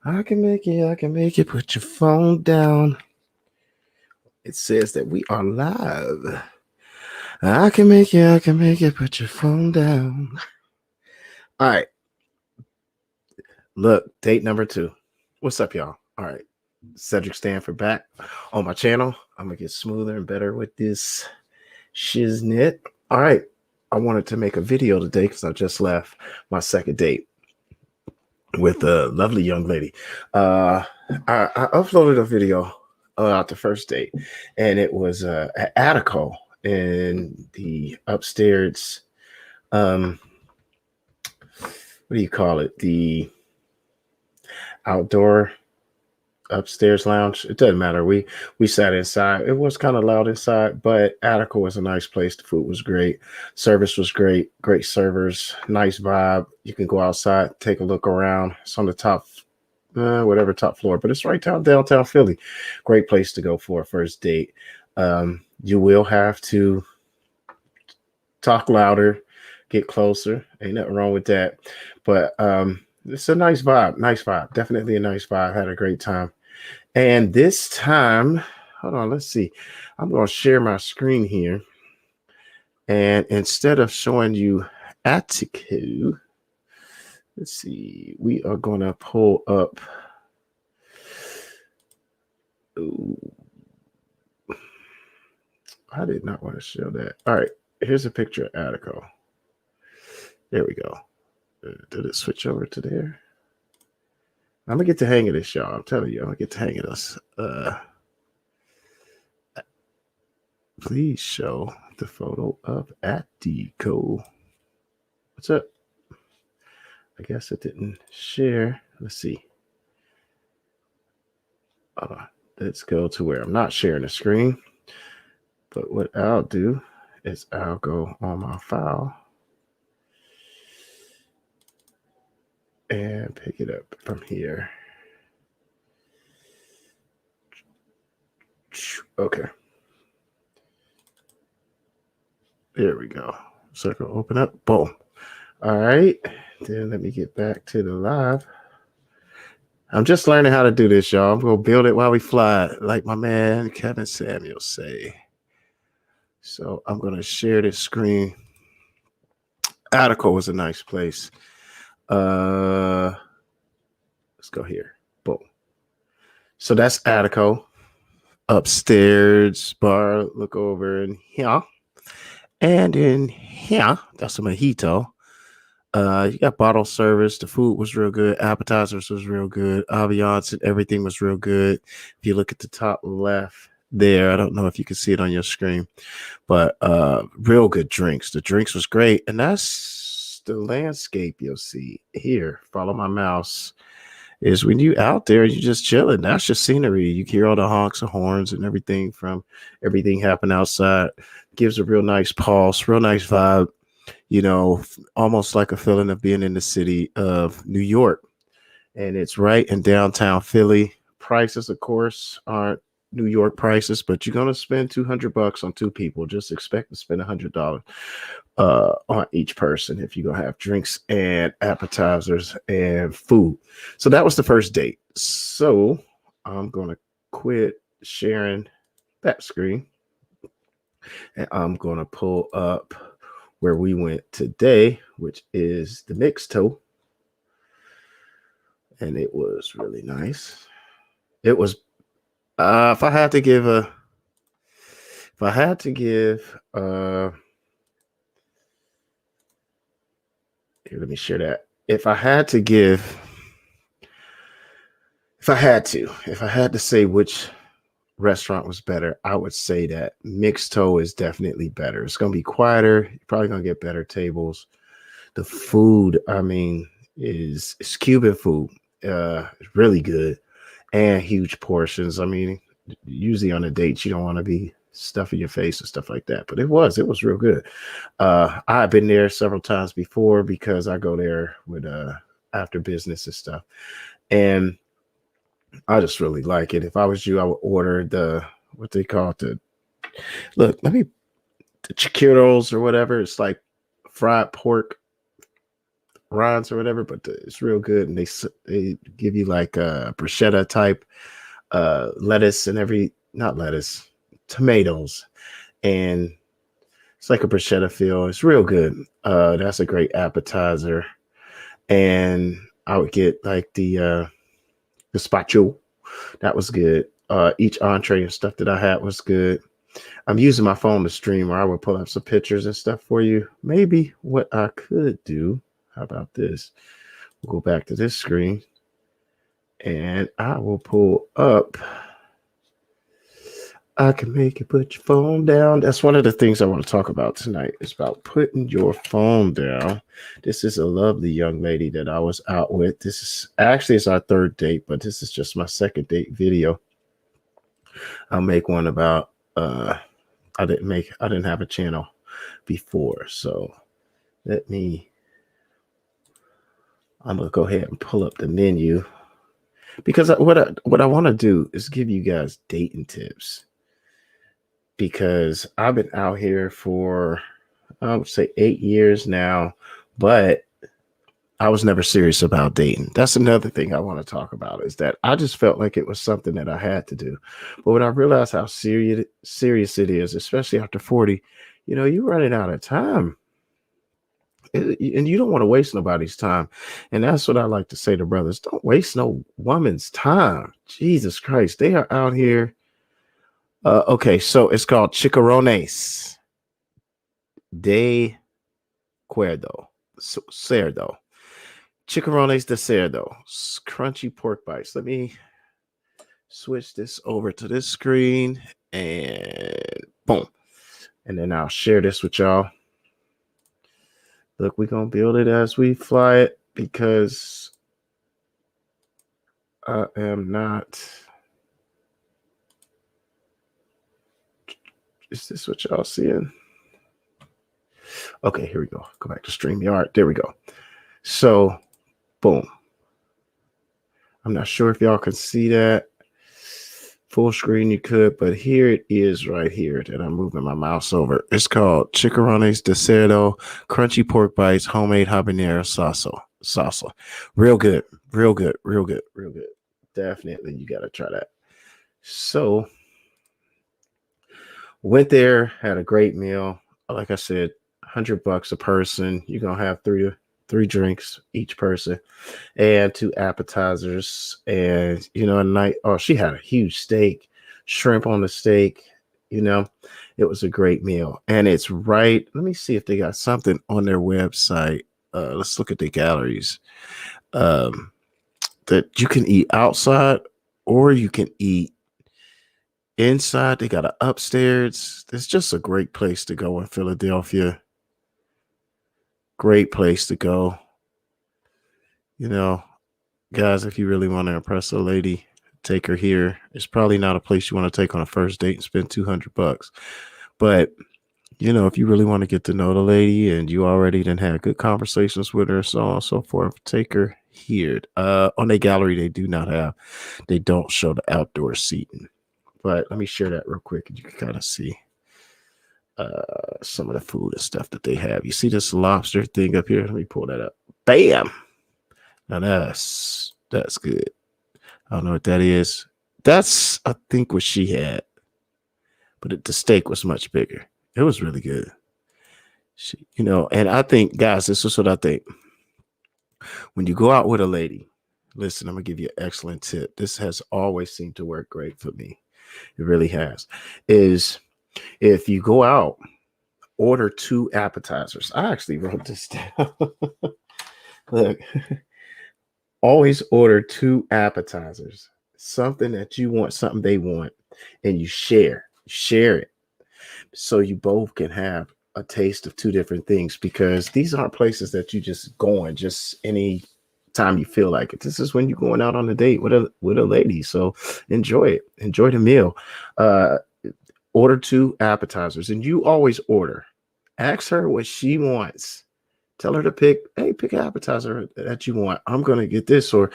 I can make it. Put your phone down. It says that we are live. I can make it. Put your phone down. All right. Look, date number 2. What's up, y'all? All right. Cedric Stanford back on my channel. I'm going to get smoother and better with this shiznit. All right. I wanted to make a video today because I just left my second date with a lovely young lady. I uploaded a video about the first date, and it was at Attico in the upstairs. What do you call it? The outdoor upstairs lounge. It doesn't matter. We sat inside. It was kind of loud inside, but Attica was a nice place. The food was great. Service was great. Great servers. Nice vibe. You can go outside, take a look around. It's on the top, whatever top floor, but it's right downtown Philly. Great place to go for a first date. You will have to talk louder, get closer. Ain't nothing wrong with that. But it's a nice vibe. Nice vibe. Definitely a nice vibe. Had a great time. And this time, hold on, let's see. I'm going to share my screen here. And instead of showing you Attico, let's see, we are going to pull up. Ooh, I did not want to show that. All right, here's a picture of Attico. There we go. Did it switch over to there? I'm gonna get the hang of this, y'all. I'm telling you, I'm gonna get the hang of this. Please show the photo of Attico. What's up? I guess it didn't share. Let's see. Let's go to where I'm not sharing the screen. But what I'll do is I'll go on my file and pick it up from here. Okay. There we go. Circle open up. Boom. All right. Then let me get back to the live. I'm just learning how to do this, y'all. I'm going to build it while we fly, like my man Kevin Samuel say. So I'm going to share this screen. Attico was a nice place. Let's go here. Boom. So that's Attico. Upstairs bar. Look over in here. And in here, that's a mojito. You got bottle service. The food was real good. Appetizers was real good. Ambiance and everything was real good. If you look at the top left there, I don't know if you can see it on your screen, but real good drinks. The drinks was great. And that's the landscape you'll see here. Follow my mouse. Is when you out there, you just chilling. That's your scenery. You hear all the honks and horns and everything from everything happen outside. Gives a real nice pulse, real nice vibe. You know, almost like a feeling of being in the city of New York. And it's right in downtown Philly. Prices, of course, aren't New York prices, but you're gonna spend $200 on 2 people. Just expect to spend $100 on each person if you're gonna have drinks and appetizers and food. So that was the first date. So I'm gonna quit sharing that screen, and I'm gonna pull up where we went today, which is the Mixto. And it was really nice. It was, if I had to give, here, let me share that. If I had to say which restaurant was better, I would say that Mixto is definitely better. It's going to be quieter. You're probably going to get better tables. The food, I mean, is Cuban food. It's really good and huge portions. I mean, usually on a date, you don't want to be stuffing your face and stuff like that, but it was real good. I've been there several times before because I go there with after business and stuff, and I just really like it. If I was you, I would order the what they call it, the chiquitos or whatever. It's like fried pork rinds or whatever, but it's real good. And they give you like a bruschetta type lettuce and not lettuce, tomatoes, and it's like a bruschetta feel. It's real good. That's a great appetizer. And I would get like the gazpacho. That was good. Each entree and stuff that I had was good. I'm using my phone to stream, or I will pull up some pictures and stuff for you. Maybe what I could do. How about this? We'll go back to this screen, and I will pull up. I can make you put your phone down. That's one of the things I want to talk about tonight. It's about putting your phone down. This is a lovely young lady that I was out with. This is actually it's our third date, but this is just my second date video. I'll make one about I didn't have a channel before, so I'm gonna go ahead and pull up the menu because what I want to do is give you guys dating tips, because I've been out here for, I would say, 8 years now, but I was never serious about dating. That's another thing I want to talk about, is that I just felt like it was something that I had to do. But when I realized how serious it is, especially after 40, you're running out of time. And you don't want to waste nobody's time. And that's what I like to say to brothers. Don't waste no woman's time. Jesus Christ. They are out here. Okay, so it's called Chicharrones de Cerdo. Chicharrones de Cerdo. Crunchy pork bites. Let me switch this over to this screen and boom. And then I'll share this with y'all. Look, we're going to build it as we fly it, because I am not. Is this what y'all seeing? Okay, here we go. Go back to StreamYard. There we go. So, boom. I'm not sure if y'all can see that. Full screen you could, but here it is right here that I'm moving my mouse over. It's called Chicharrones de Cerdo, crunchy pork bites, homemade habanero salsa. Real good, real good, real good, real good. Definitely, you got to try that. So, went there, had a great meal. Like I said, $100 a person. You're gonna have three drinks each person, and 2 appetizers, and a night. Oh, she had a huge steak, shrimp on the steak. It was a great meal, and it's right. Let me see if they got something on their website. Let's look at the galleries. That you can eat outside, or you can eat inside. They got an upstairs. It's just a great place to go in Philadelphia. Great place to go. Guys, if you really want to impress a lady, take her here. It's probably not a place you want to take on a first date and spend $200. But, if you really want to get to know the lady and you already done had good conversations with her, so on and so forth, take her here. On the gallery, they don't show the outdoor seating. But let me share that real quick and you can kind of see some of the food and stuff that they have. You see this lobster thing up here? Let me pull that up. Bam! Now that's good. I don't know what that is. That's, I think, what she had. But the steak was much bigger. It was really good. And I think, guys, this is what I think. When you go out with a lady, listen, I'm going to give you an excellent tip. This has always seemed to work great for me. It really has. Is if you go out, order 2 appetizers. I actually wrote this down. Look, always order 2 appetizers. Something that you want, something they want, and you share it, so you both can have a taste of 2 different things, because these aren't places that you just going just any time you feel like it. This is when you're going out on a date with a lady. So enjoy it. Enjoy the meal. Order 2 appetizers, and you always order. Ask her what she wants. Tell her to pick an appetizer that you want. I'm going to get this, or,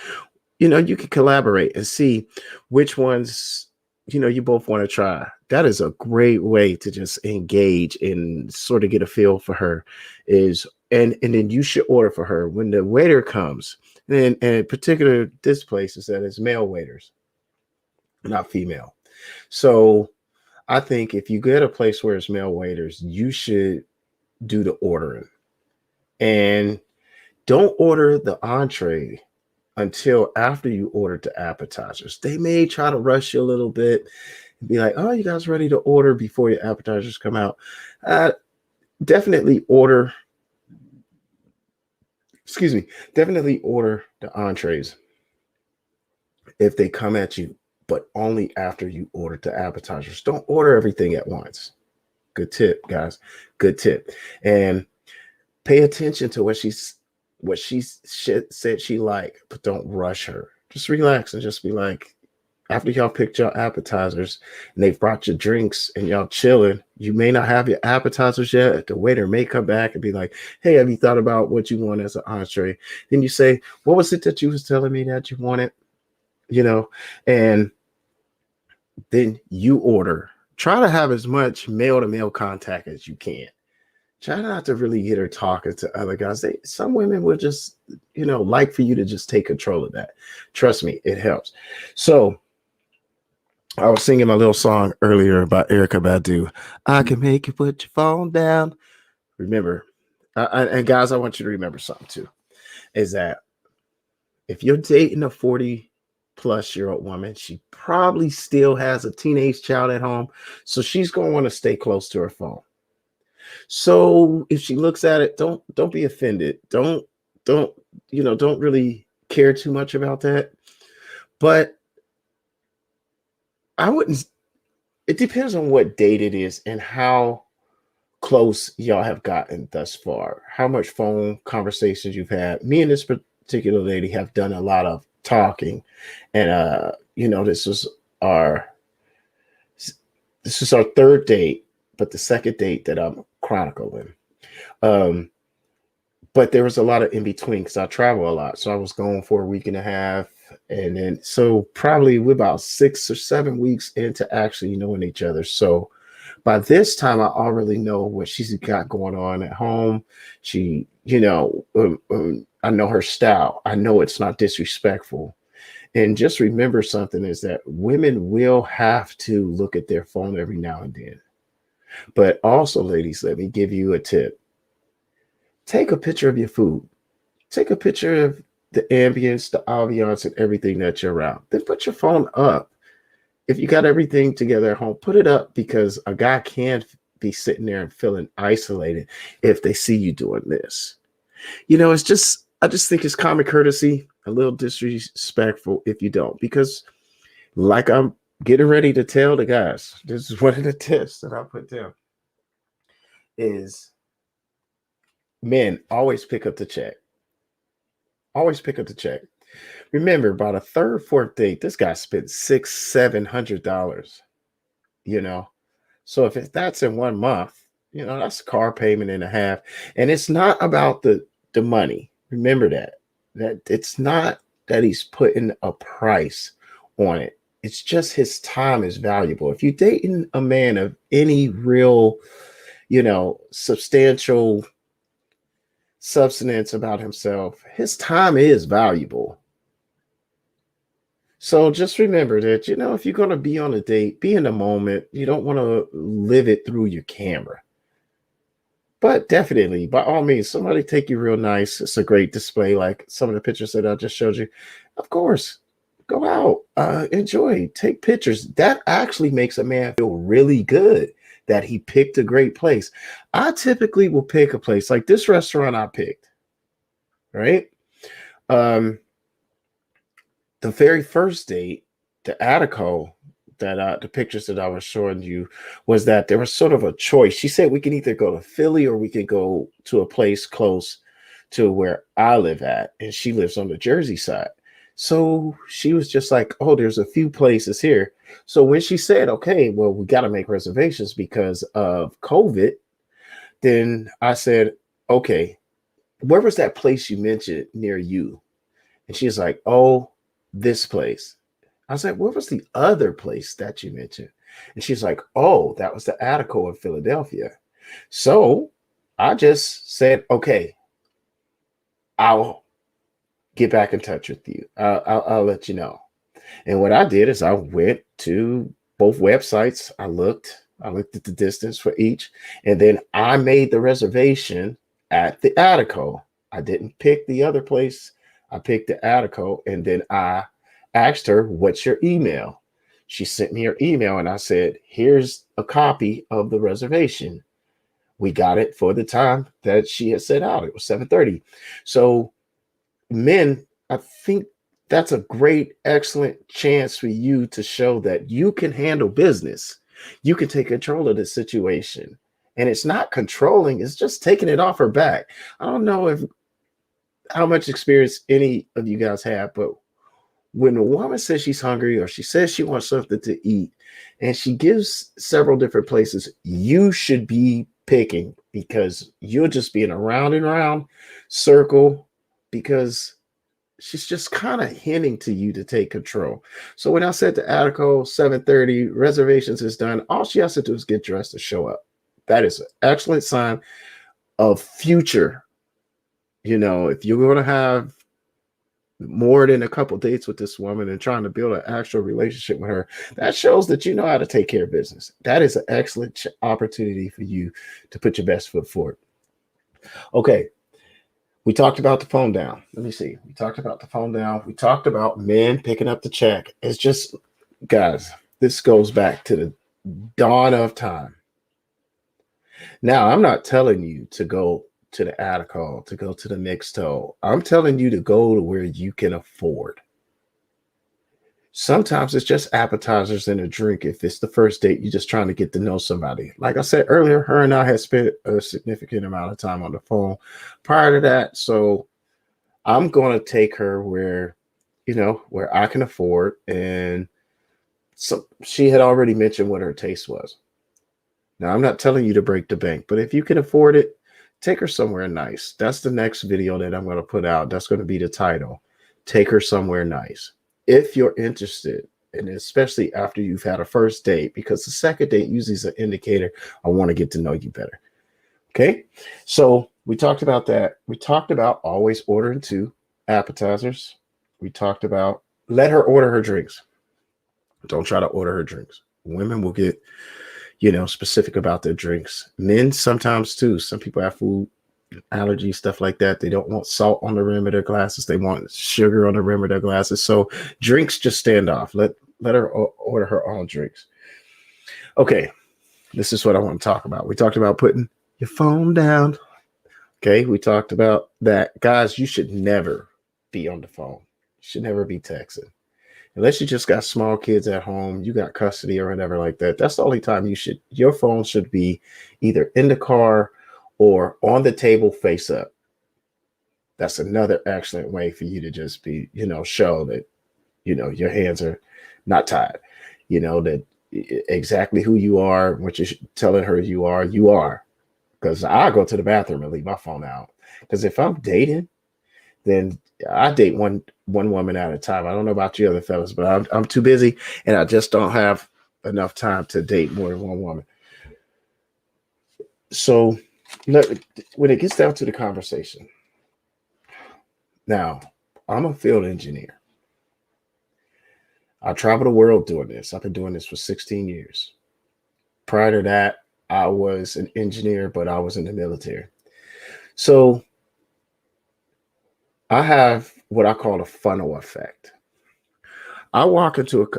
you can collaborate and see which ones, you both want to try. That is a great way to just engage and sort of get a feel for her, is and then you should order for her when the waiter comes. And in particular, this place is that it's male waiters, not female. So I think if you get a place where it's male waiters, you should do the ordering and don't order the entree until after you ordered the appetizers. They may try to rush you a little bit and be like, "Oh, you guys ready to order before your appetizers come out?" Uh, definitely order. Excuse me. Definitely order the entrees if they come at you, but only after you order the appetizers. Don't order everything at once. Good tip, guys. Good tip. And pay attention to what she said she liked, but don't rush her. Just relax and just be like, after y'all picked your appetizers and they've brought your drinks and y'all chilling, you may not have your appetizers yet. The waiter may come back and be like, "Hey, have you thought about what you want as an entree?" Then you say, "What was it that you was telling me that you wanted?" You know, and then you order. Try to have as much male to male contact as you can. Try not to really get her talking to other guys. Some women will just, like for you to just take control of that. Trust me, it helps. So I was singing my little song earlier about Erica Badu. I can make you put your phone down. Remember, and guys, I want you to remember something too, is that if you're dating a 40-plus-year-old woman, she probably still has a teenage child at home. So she's going to want to stay close to her phone. So if she looks at it, don't be offended. Don't don't really care too much about that. But I wouldn't. It depends on what date it is and how close y'all have gotten thus far. How much phone conversations you've had. Me and this particular lady have done a lot of talking, and our this is our third date, but the second date that I'm chronicling. Um, but there was a lot of in between because I travel a lot. So I was gone for a week and a half. And then, so probably we're about 6 or 7 weeks into actually knowing each other. So by this time, I already know what she's got going on at home. She, I know her style. I know it's not disrespectful. And just remember something is that women will have to look at their phone every now and then. But also, ladies, let me give you a tip. Take a picture of your food. Take a picture of the ambience, the ambiance, and everything that you're around. Then put your phone up. If you got everything together at home, put it up because a guy can't be sitting there and feeling isolated if they see you doing this. I just think it's common courtesy, a little disrespectful if you don't, because like I'm getting ready to tell the guys, this is one of the tips that I put down is men always pick up the check. Always pick up the check. Remember, by the third, fourth date, this guy spent $600-700. So if that's in 1 month, that's a car payment and a half. And it's not about the money. Remember that it's not that he's putting a price on it. It's just his time is valuable. If you're dating a man of any real, substantial substance about himself, his time is valuable. So just remember that, if you're going to be on a date, be in the moment. You don't want to live it through your camera. But definitely, by all means, somebody take you real nice. It's a great display, like some of the pictures that I just showed you. Of course, go out, enjoy, take pictures. That actually makes a man feel really good that he picked a great place. I typically will pick a place like this restaurant I picked, right? The very first date, the Attico that the pictures that I was showing you was that there was sort of a choice. She said we can either go to Philly or we can go to a place close to where I live at, and she lives on the Jersey side. So she was just like, "Oh, there's a few places here." So when she said, "Okay, well, we got to make reservations because of COVID," then I said, "Okay, where was that place you mentioned near you?" And she's like, "Oh, this place." I was like, "What was the other place that you mentioned?" And she's like, "Oh, that was the Attico in Philadelphia." So I just said, "Okay, I'll get back in touch with you. I'll let you know. And what I did is I went to both websites. I looked at the distance for each, and then I made the reservation at the Attico. I didn't pick the other place. I picked the Attico, and then I asked her, "What's your email?" She sent me her email, and I said, "Here's a copy of the reservation." We got it for the time that she had set out. It was 7:30. So men, I think that's a great, excellent chance for you to show that you can handle business. You can take control of the situation. And it's not controlling, it's just taking it off her back. I don't know if how much experience any of you guys have, but when a woman says she's hungry or she says she wants something to eat and she gives several different places, you should be picking because you'll just be in a round and round circle because she's just kind of hinting to you to take control. So when I said to Attico 7:30 reservations is done, all she has to do is get dressed and show up. That is an excellent sign of future. You know, if you're going to have more than a couple dates with this woman and trying to build an actual relationship with her, that shows that you know how to take care of business. That is an excellent opportunity for you to put your best foot forward. Okay, we talked about the phone down. Let me see. We talked about the phone down. We talked about men picking up the check. It's just, guys, this goes back to the dawn of time. Now, I'm not telling you to go to the Attico, to go to the Mixto. I'm telling you to go to where you can afford. Sometimes it's just appetizers and a drink. If it's the first date, you're just trying to get to know somebody. Like I said earlier, her and I had spent a significant amount of time on the phone prior to that. So I'm going to take her where, you know, where I can afford. And so she had already mentioned what her taste was. Now, I'm not telling you to break the bank, but if you can afford it, take her somewhere nice. That's the next video that I'm going to put out. That's going to be the title. Take her somewhere nice. If you're interested, and especially after you've had a first date, because the second date usually is an indicator, I want to get to know you better. Okay. So we talked about that. We talked about always ordering 2 appetizers. We talked about let her order her drinks. Don't try to order her drinks. Women will get, you know, specific about their drinks. Men sometimes too. Some people have food allergies, stuff like that. They don't want salt on the rim of their glasses. They want sugar on the rim of their glasses. So drinks just stand off. Let her order her own drinks. Okay, this is what I want to talk about. We talked about putting your phone down. Okay, we talked about that. Guys, you should never be on the phone. You should never be texting. Unless you just got small kids at home, you got custody or whatever like that. That's the only time your phone should be either in the car or on the table face up. That's another excellent way for you to just be, you know, show that, you know, your hands are not tied, you know, that exactly who you are, what you're telling her you are. Because I go to the bathroom and leave my phone out. Because if I'm dating, then I date one woman at a time. I don't know about you other fellas, but I'm too busy and I just don't have enough time to date more than one woman. So when it gets down to the conversation, now I'm a field engineer. I travel the world doing this. I've been doing this for 16 years. Prior to that, I was an engineer, but I was in the military. So I have what I call a funnel effect. I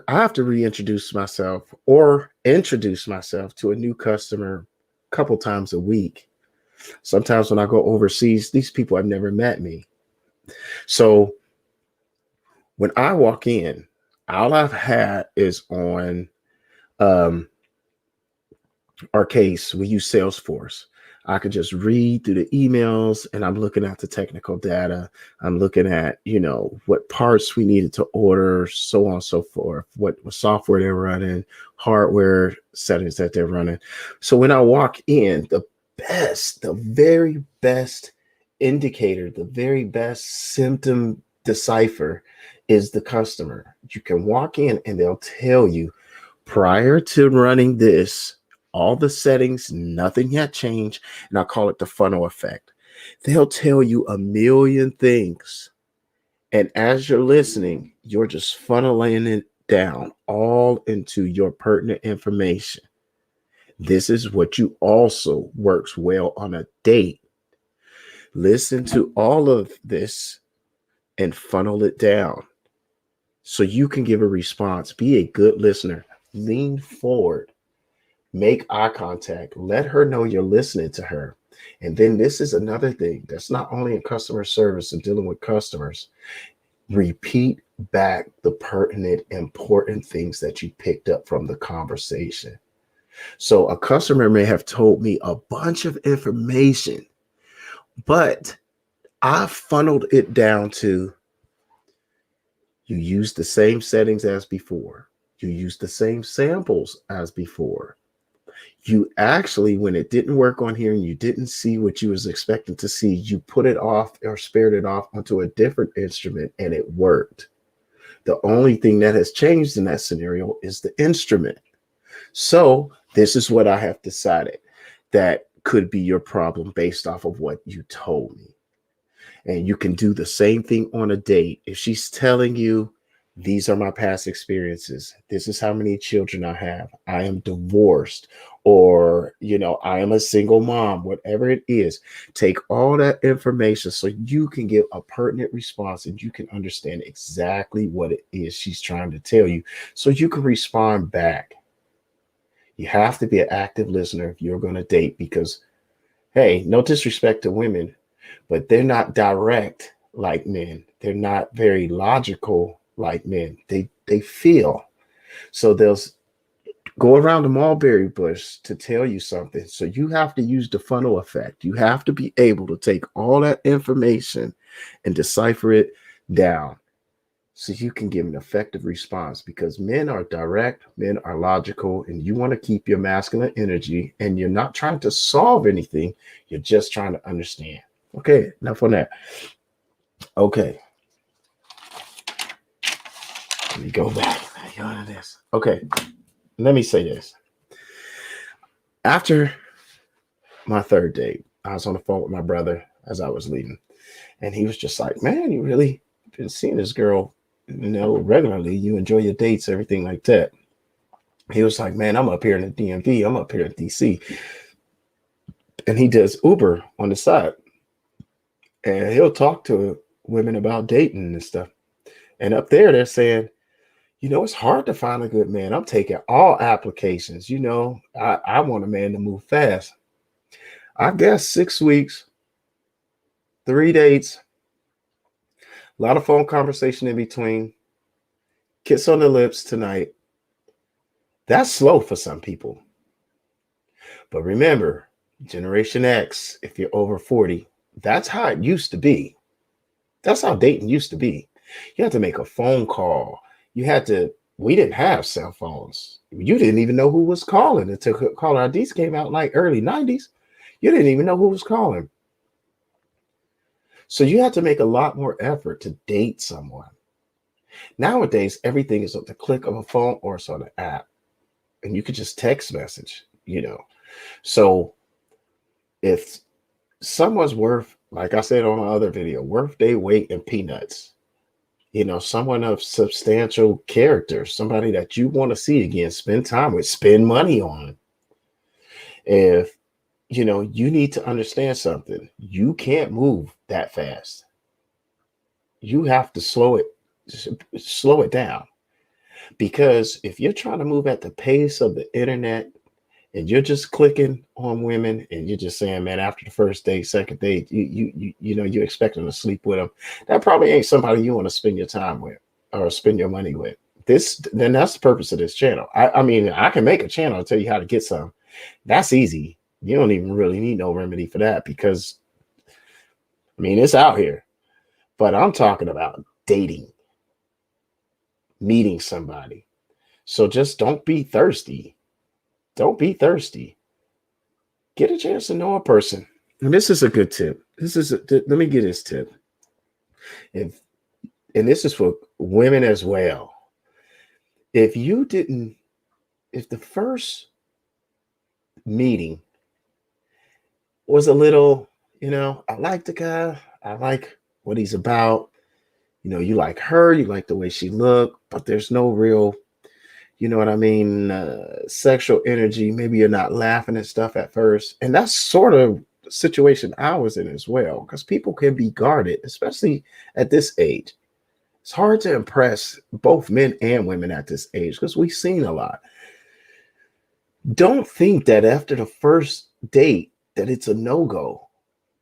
have to reintroduce myself or introduce myself to a new customer a couple times a week. Sometimes when I go overseas, these people have never met me. So when I walk in, all I've had is on our case, we use Salesforce. I could just read through the emails and I'm looking at the technical data. I'm looking at, you know, what parts we needed to order, so on and so forth, what software they're running, hardware settings that they're running. So when I walk in, the very best indicator, the very best symptom decipher is the customer. You can walk in and they'll tell you prior to running this, all the settings, nothing had changed. And I call it the funnel effect. They'll tell you a million things. And as you're listening, you're just funneling it down all into your pertinent information. This is what you also works well on a date. Listen to all of this and funnel it down so you can give a response. Be a good listener. Lean forward, make eye contact, let her know you're listening to her. And then this is another thing that's not only in customer service and dealing with customers. Repeat back the pertinent, important things that you picked up from the conversation. So a customer may have told me a bunch of information, but I funneled it down to you use the same settings as before. You use the same samples as before. You actually, when it didn't work on here and you didn't see what you was expecting to see, you put it off or spared it off onto a different instrument and it worked. The only thing that has changed in that scenario is the instrument. So this is what I have decided that could be your problem based off of what you told me. And you can do the same thing on a date. If she's telling you, these are my past experiences, this is how many children I have, I am divorced, or, I am a single mom, whatever it is, take all that information so you can give a pertinent response and you can understand exactly what it is she's trying to tell you so you can respond back. You have to be an active listener if you're going to date because, hey, no disrespect to women, but they're not direct like men. They're not very logical like men. They feel. So they'll go around the mulberry bush to tell you something. So you have to use the funnel effect. You have to be able to take all that information and decipher it down so you can give an effective response because men are direct, men are logical, and you want to keep your masculine energy and you're not trying to solve anything. You're just trying to understand. Okay, enough on that. Okay. Let me go back. This. Okay, let me say this. After my third date, I was on the phone with my brother as I was leaving. And he was just like, man, you really been seeing this girl, regularly. You enjoy your dates, everything like that. He was like, man, I'm up here in the DMV. I'm up here in DC. And he does Uber on the side. And he'll talk to women about dating and stuff. And up there, they're saying, it's hard to find a good man. I'm taking all applications. I want a man to move fast. I guess 6 weeks, 3 dates, a lot of phone conversation in between, kiss on the lips tonight. That's slow for some people. But remember, Generation X, if you're over 40, that's how it used to be. That's how dating used to be. You had to make a phone call. We didn't have cell phones. You didn't even know who was calling until caller IDs came out in like early 90s. You didn't even know who was calling. So you had to make a lot more effort to date someone. Nowadays, everything is at the click of a phone or it's on an app. And you could just text message, So if someone's worth, like I said on my other video, worth their weight in peanuts, someone of substantial character, somebody that you want to see again, spend time with, spend money on. If, you need to understand something, you can't move that fast. You have to slow it down. Because if you're trying to move at the pace of the internet and you're just clicking on women and you're just saying, man, after the first date, second date, you're expecting to sleep with them, that probably ain't somebody you want to spend your time with or spend your money with. Then that's the purpose of this channel. I mean, I can make a channel and tell you how to get some. That's easy. You don't even really need no remedy for that because, I mean, it's out here. But I'm talking about dating, meeting somebody. So just don't be thirsty. Don't be thirsty. Get a chance to know a person. And this is a good tip. Let me get this tip. And this is for women as well. If the first meeting was a little, I like the guy. I like what he's about. You like her, you like the way she looked, but there's no real, what I mean, sexual energy. Maybe you're not laughing at stuff at first. And that's sort of the situation I was in as well, because people can be guarded, especially at this age. It's hard to impress both men and women at this age because we've seen a lot. Don't think that after the first date that it's a no-go.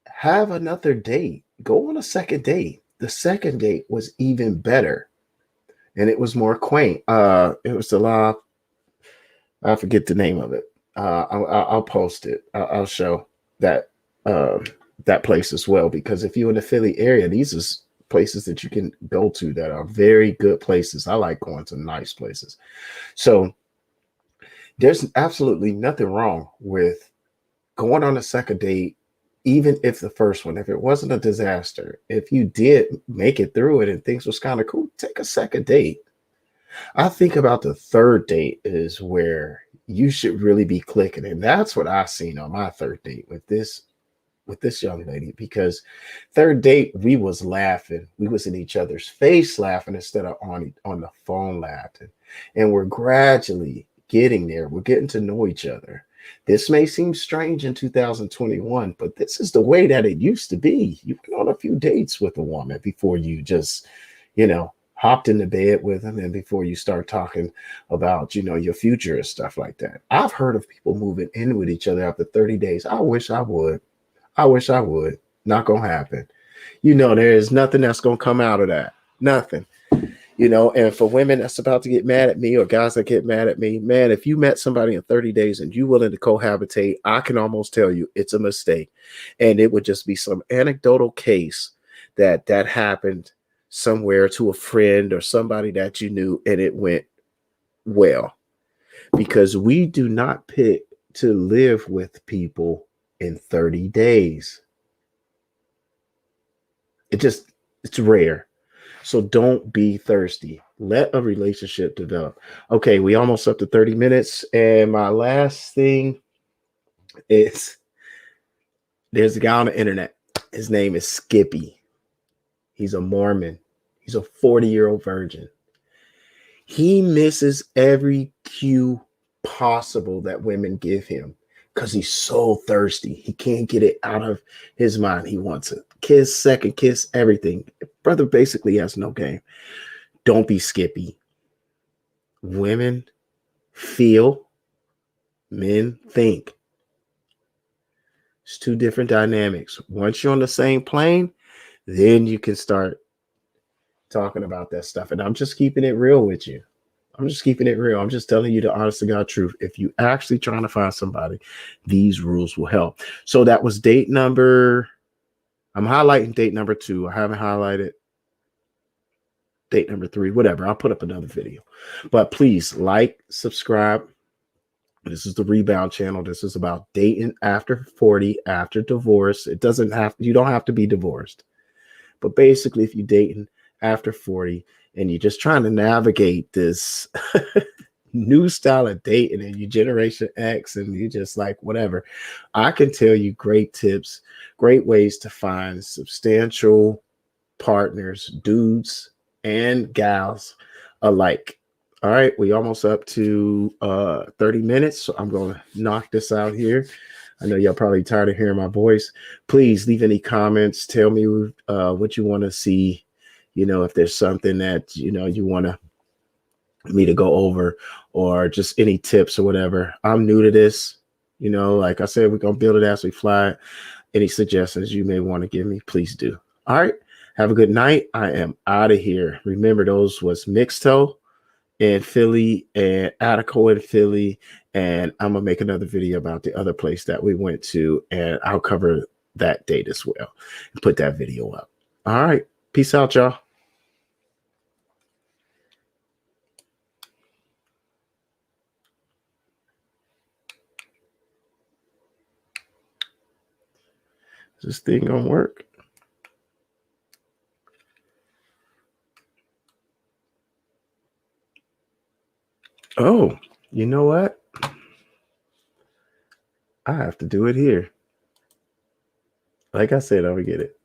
Have another date. Go on a second date. The second date was even better and it was more quaint. It was the law. I forget the name of it. I'll post it. I'll show that um, that place as well, because if you're in the Philly area, these are places that you can go to that are very good places. I like going to nice places. So there's absolutely nothing wrong with going on a second date, even if the first one, if it wasn't a disaster, if you did make it through it and things was kind of cool, take a second date. I think about the third date is where you should really be clicking. And that's what I seen on my third date with this young lady, because third date we was laughing, we was in each other's face laughing instead of on the phone laughing, and we're gradually getting there, we're getting to know each other. This may seem strange in 2021, but this is the way that it used to be. You went on a few dates with a woman before you just hopped into bed with them, and before you start talking about your future and stuff like that. I've heard of people moving in with each other after 30 days. I wish I would. I wish I would. Not gonna happen. There is nothing that's gonna come out of that. Nothing. And for women that's about to get mad at me, or guys that get mad at me, man, if you met somebody in 30 days and you willing to cohabitate, I can almost tell you it's a mistake. And it would just be some anecdotal case that happened somewhere to a friend or somebody that you knew, and it went well. Because we do not pick to live with people in 30 days. It's rare. So don't be thirsty. Let a relationship develop. Okay, we almost up to 30 minutes. And my last thing is, there's a guy on the internet. His name is Skippy. He's a Mormon. He's a 40-year-old virgin. He misses every cue possible that women give him because he's so thirsty. He can't get it out of his mind. He wants a kiss, second kiss, everything. Brother basically has no game. Don't be Skippy. Women feel, men think. It's two different dynamics. Once you're on the same plane, then you can start talking about that stuff. And I'm just keeping it real with you. I'm just keeping it real. I'm just telling you the honest to God truth. If you actually trying to find somebody, these rules will help. So that was date number. I'm highlighting date number 2. I haven't highlighted date number 3. Whatever. I'll put up another video. But please like, subscribe. This is the Rebound channel. This is about dating after 40, after divorce. You don't have to be divorced. But basically, if you're dating after 40 and you're just trying to navigate this new style of dating, and you Generation X and you just like whatever, I can tell you great tips, great ways to find substantial partners, dudes and gals alike. All right, we almost up to 30 minutes, so I'm going to knock this out here. I know y'all probably tired of hearing my voice. Please leave any comments. Tell me what you want to see. If there's something that you want me to go over, or just any tips or whatever. I'm new to this. Like I said, we're gonna build it as we fly. Any suggestions you may want to give me, please do. All right. Have a good night. I am out of here. Remember, those was Mixto in Philly and Attico in Philly. And I'm going to make another video about the other place that we went to, and I'll cover that date as well and put that video up. All right. Peace out, y'all. Is this thing going to work? Oh, you know what? I have to do it here. Like I said, I would get it.